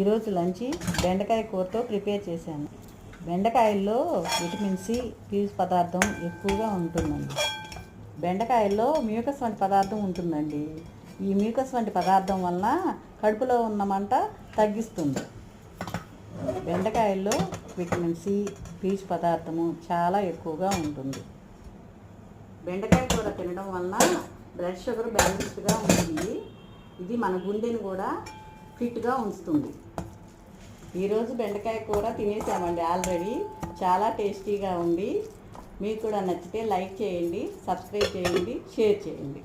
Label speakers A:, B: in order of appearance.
A: ఈరోజు లంచ్ బెండకాయ కూరతో ప్రిపేర్ చేశాను. బెండకాయల్లో విటమిన్ సి పీచు పదార్థం ఎక్కువగా ఉంటుందండి. బెండకాయల్లో మ్యూకస్ వంటి పదార్థం ఉంటుందండి. ఈ మ్యూకస్ వంటి పదార్థం వలన కడుపులో ఉన్న మంట తగ్గిస్తుంది. బెండకాయల్లో విటమిన్ సి పీచు పదార్థము చాలా ఎక్కువగా ఉంటుంది. బెండకాయ కూర తినడం వలన బ్లడ్ షుగర్ బ్యాలెన్స్డ్గా ఉంటుంది. ఇది మన గుండెని కూడా ఫిట్గా ఉంచుతుంది. ఈరోజు బెండకాయ కూర తినేసామండి ఆల్రెడీ. చాలా టేస్టీగా ఉంది. మీకు కూడా నచ్చితే లైక్ చేయండి, సబ్స్క్రైబ్ చేయండి, షేర్ చేయండి.